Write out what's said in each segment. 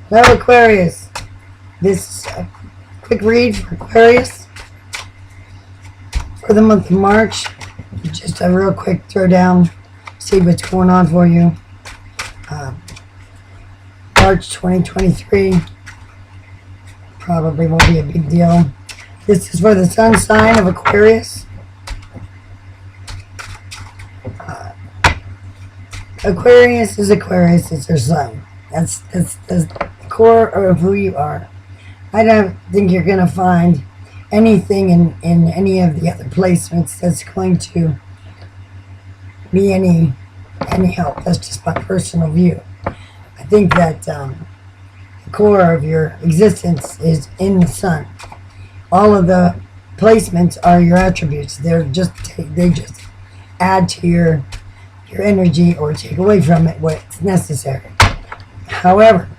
Hello, Aquarius. This is a quick read for Aquarius for the month of March. Just a real quick throwdown, see what's going on for you. March 2023 probably won't be a big deal. This is for the sun sign of Aquarius. Aquarius is Aquarius. It's your sun. That's the core of who you are. I don't think you're going to find anything in any of the other placements that's going to be any help. That's just my personal view. I think that the core of your existence is in the sun. All of the placements are your attributes. They just add to your energy or take away from it what's necessary. However,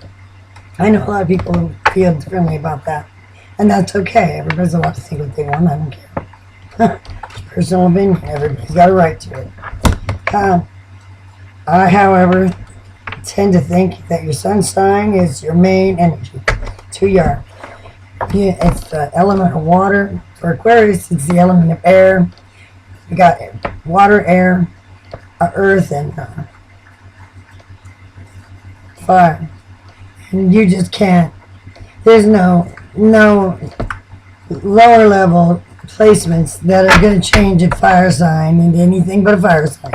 I know a lot of people who feel differently about that, and that's okay. Everybody's allowed to think what they want. I don't care. It's personal opinion. Everybody's got a right to it. I, however, tend to think that your sun sign is your main energy. It's who you are. It's the element of water. For Aquarius, it's the element of air. We got water, air, earth, and fire. And you just can't. There's no lower level placements that are going to change a fire sign into anything but a fire sign.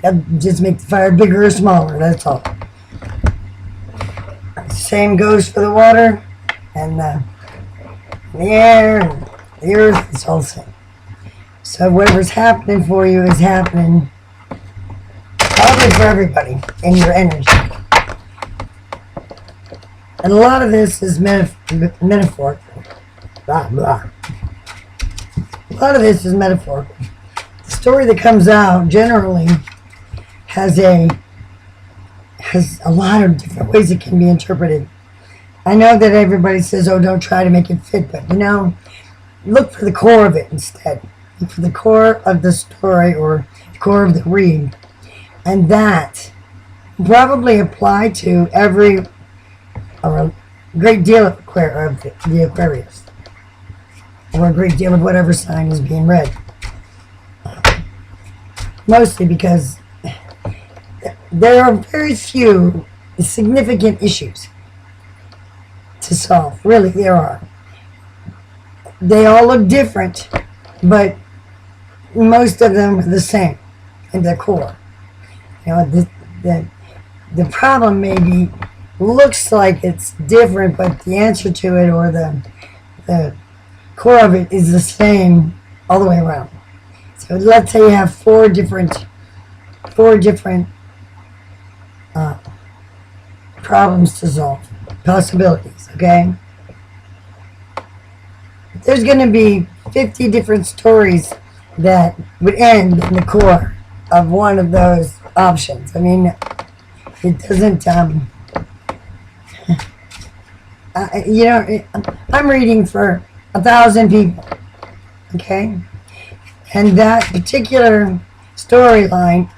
That just make the fire bigger or smaller. That's all. Same goes for the water and the air and the earth. It's all the same. So whatever's happening for you is happening probably for everybody in your energy. And a lot of this is metaphorical. Blah, blah. A lot of this is metaphorical. The story that comes out generally has a lot of different ways it can be interpreted. I know that everybody says, oh, don't try to make it fit, but look for the core of it instead. Look for the core of the story or the core of the read. And that probably apply to every or a great deal of the Aquarius, or a great deal of whatever sign is being read. Mostly because there are very few significant issues to solve. Really, there are. They all look different, but most of them are the same in their core. The problem maybe looks like it's different, but the answer to it or the core of it is the same all the way around. So let's say you have four different problems to solve, possibilities, okay? There's going to be 50 different stories that would end in the core of one of those options. I mean, it doesn't, I'm reading for 1,000 people, okay? And that particular storyline,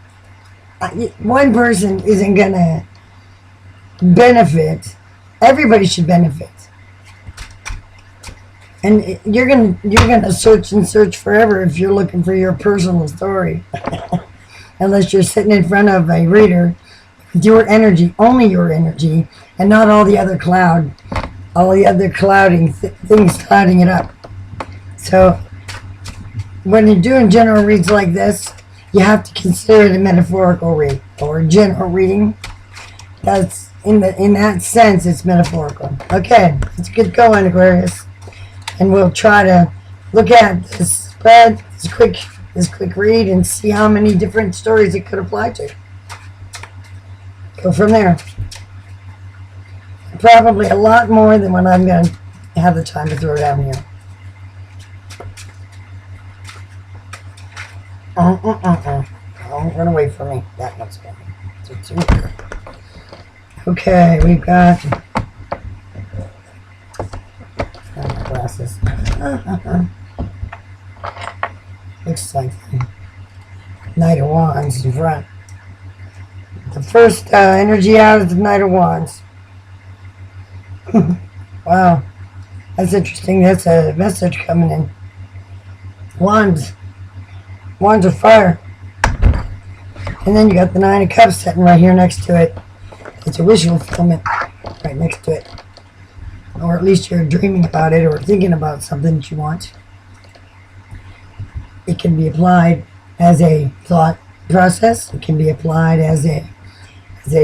one person isn't going to benefit. Everybody should benefit. And you're gonna search forever if you're looking for your personal story. Unless you're sitting in front of a reader with your energy, only your energy, and not all the other clouding things clouding it up. So when you're doing general reads like this, you have to consider it a metaphorical read or a general reading. That's in that sense, it's metaphorical. Okay, let's get going, Aquarius, and we'll try to look at this spread, this quick read, and see how many different stories it could apply to. Go from there. Probably a lot more than what I'm going to have the time to throw down here. Don't run away from me. That one's going. Okay, we've got my glasses. Looks like the Knight of Wands in front. The first energy out is the Knight of Wands. Wow, that's interesting. That's a message coming in. Wands. Wands of fire. And then you got the Nine of Cups sitting right here next to it. It's a wish fulfillment right next to it. Or at least you're dreaming about it or thinking about something that you want. It can be applied as a thought process. It can be applied as a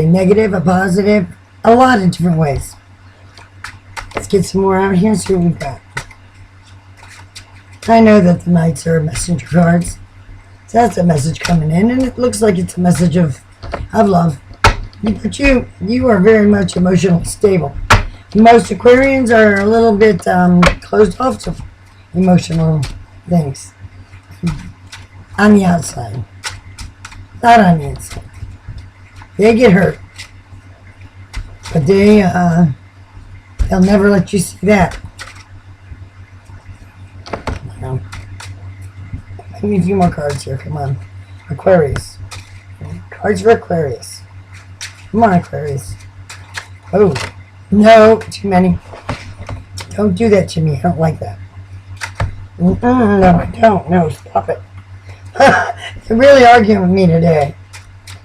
negative, a positive, a lot of different ways. Let's get some more out here and see what we've got. I know that the Knights are messenger cards. So that's a message coming in, and it looks like it's a message of love. But you are very much emotionally stable. Most Aquarians are a little bit closed off to emotional things on the outside, not on the inside. They get hurt, but they'll never let you see that. Give me a few more cards here. Come on, Aquarius. Cards for Aquarius. Come on, Aquarius. Oh, no, too many. Don't do that to me. I don't like that. No, I don't. No, stop it. You're really arguing with me today.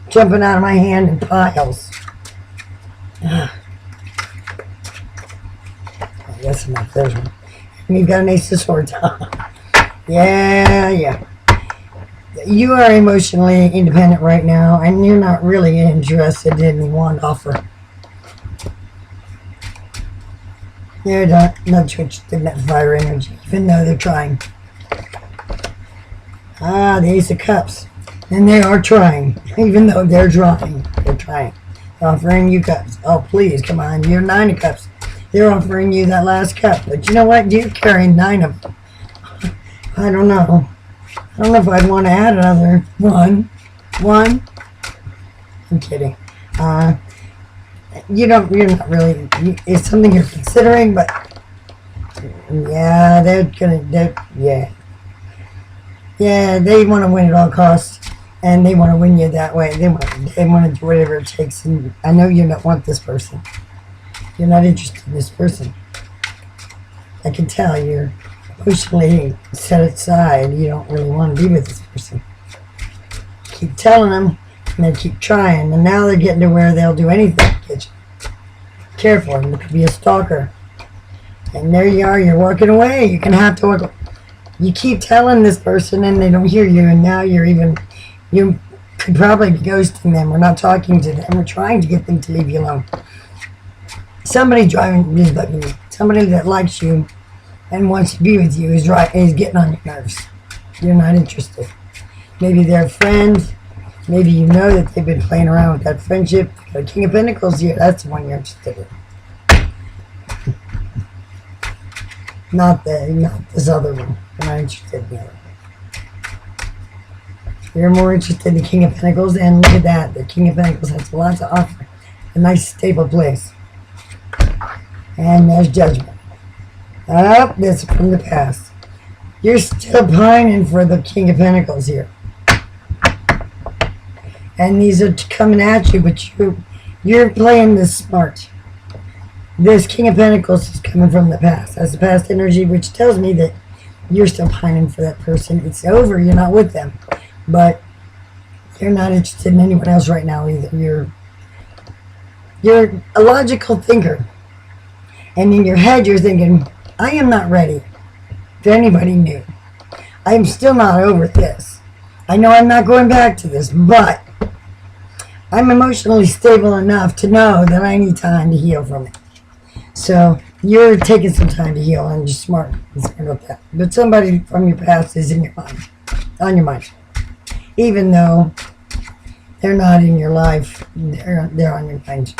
Jumping out of my hand in piles. I guess enough. There's one. And you've got an Ace of Swords. Yeah. You are emotionally independent right now, and you're not really interested in the wand offer. You're not too interested in that fire energy, even though they're trying. The Ace of Cups. And they are trying, even though they're trying. They're trying. They're offering you cups. Oh, please, come on. You're 9 of Cups. They're offering you that last cup. But you know what? You're carrying 9 of them. I don't know. I don't know if I'd want to add another one. I'm kidding. You're not really, it's something you're considering, but yeah, they want to win at all costs, and they want to win you that way. They want to do whatever it takes, and I know you don't want this person. You're not interested in this person. I can tell you're emotionally set aside. You don't really want to be with this person. Keep telling them, and they keep trying, and now they're getting to where they'll do anything to get you. Careful, it could be a stalker. And there you are, you're walking away. You can have to walk. You keep telling this person, and they don't hear you, and now you could probably be ghosting them or not talking to them or trying to get them to leave you alone. Somebody somebody that likes you and wants to be with you is getting on your nerves. You're not interested. Maybe they're a friend. Maybe you know that they've been playing around with that friendship. The King of Pentacles here, that's the one you're interested in. Not this other one. You're not interested in the other one. You're more interested in the King of Pentacles, and look at that. The King of Pentacles has a lot to offer. A nice, stable place. And there's Judgment. Oh, this is from the past. You're still pining for the King of Pentacles here. And these are coming at you, but you're playing this smart. This King of Pentacles is coming from the past. That's the past energy, which tells me that you're still pining for that person. It's over. You're not with them. But you're not interested in anyone else right now either. You're a logical thinker. And in your head, you're thinking, I am not ready for anybody new. I am still not over this. I know I'm not going back to this, but I'm emotionally stable enough to know that I need time to heal from it. So you're taking some time to heal, and you're smart about that. But somebody from your past is in your mind, on your mind. Even though they're not in your life, they're on your mind.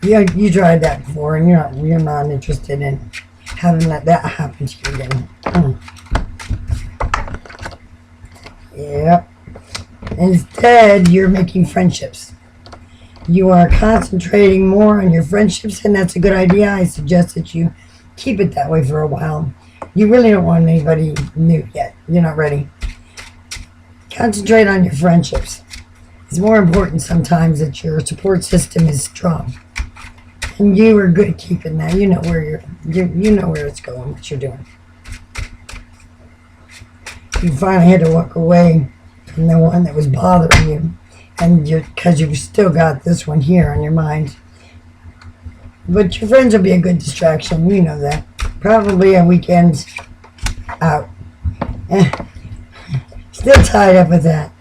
You tried that before, and you're not interested in having that happen to you again. Yep. Instead, you're making friendships. You are concentrating more on your friendships, and that's a good idea. I suggest that you keep it that way for a while. You really don't want anybody new yet. You're not ready. Concentrate on your friendships. It's more important sometimes that your support system is strong. And you were good at keeping that. You know where you know where it's going, what you're doing. You finally had to walk away from the one that was bothering you, and because you've still got this one here on your mind. But your friends will be a good distraction. You know that. Probably a weekend out. Still tied up with that.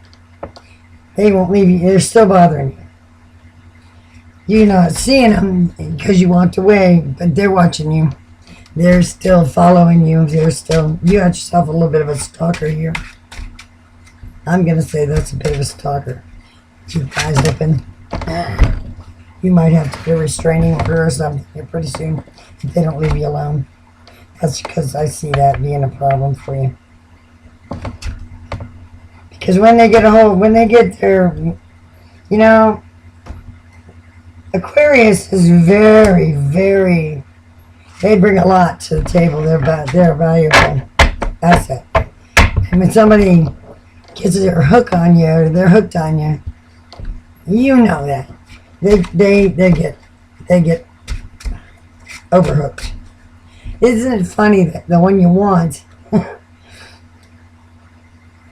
They won't leave you. They're still bothering you. You're not seeing them because you walked away, but they're watching you. They're still following you. You got yourself a little bit of a stalker here. I'm going to say that's a bit of a stalker. Keep eyes open. You might have to get a restraining order or something here pretty soon if they don't leave you alone. That's because I see that being a problem for you. Because when they get their, you know, Aquarius is very, very, they bring a lot to the table. They're a valuable asset. And when somebody gets their hook on you, or they're hooked on you, you know that. They get overhooked. Isn't it funny that the one you want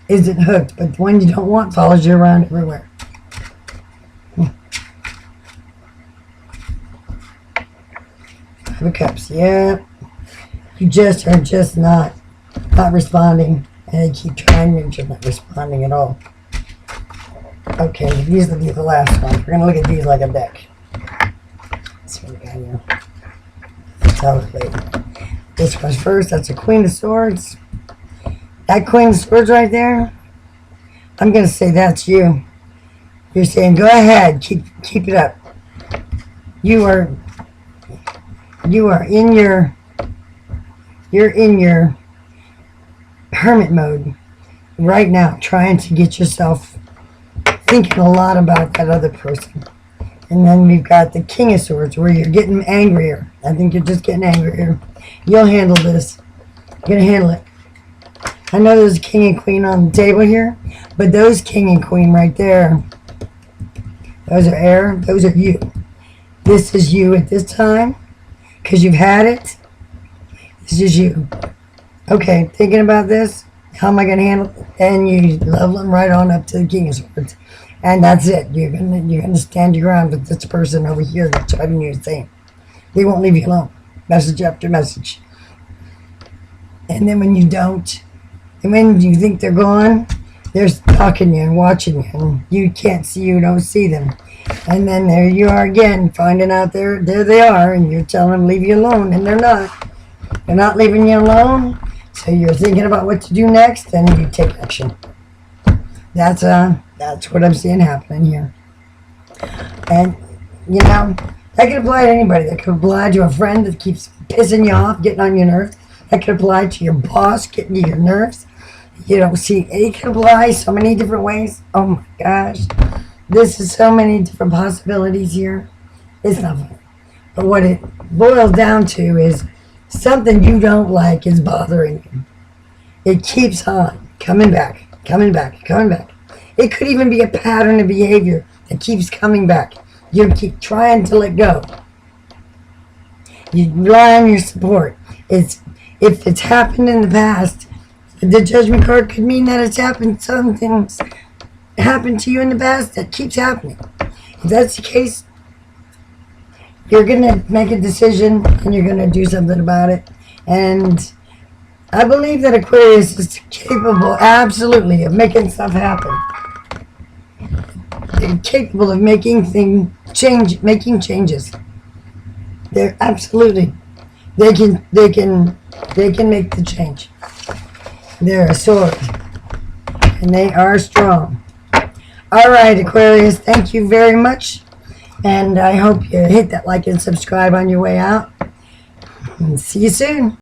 isn't hooked, but the one you don't want follows you around everywhere? Five of Cups, yeah. You are just not responding, and they keep trying, and you're not responding at all. Okay, these will be the last one. We're gonna look at these like a deck. That's what we got here. That's how it's played. This one's first. That's a Queen of Swords. That Queen of Swords right there, I'm gonna say that's you. You're saying, go ahead, keep it up. You are in your hermit mode right now, trying to get yourself thinking a lot about that other person. And then we've got the King of Swords, where you're getting angrier. I think you're just getting angrier. You'll handle this. You're gonna handle it. I know there's a King and Queen on the table here, but those King and Queen right there, those are air. Those are you. This is you at this time, because you've had it. This is you. Okay, thinking about this, how am I going to handle it? And you level them right on up to the King of Swords. And that's it. You're gonna stand your ground with this person over here that's driving you insane. They won't leave you alone. Message after message. And then when you don't, and when you think they're gone, they're stalking you and watching you, and you can't see, you don't see them. And then there you are again, finding out there they are, and you're telling them leave you alone, and they're not. They're not leaving you alone. So you're thinking about what to do next, and you take action. That's what I'm seeing happening here. And you know, that could apply to anybody. That could apply to a friend that keeps pissing you off, getting on your nerves. That could apply to your boss, getting to your nerves. You don't see, it can apply so many different ways. Oh my gosh. This is so many different possibilities here. It's not funny. But what it boils down to is something you don't like is bothering you. It keeps on coming back, coming back, coming back. It could even be a pattern of behavior that keeps coming back. You keep trying to let go. You rely on your support. If it's happened in the past, the Judgment card could mean that it's happened. Something's happened to you in the past that keeps happening. If that's the case, you're going to make a decision and you're going to do something about it. And I believe that Aquarius is capable, absolutely, of making stuff happen. They're capable of making changes. They're absolutely, they can make the change. They're a sword, and they are strong. All right, Aquarius, thank you very much, and I hope you hit that like and subscribe on your way out, and see you soon.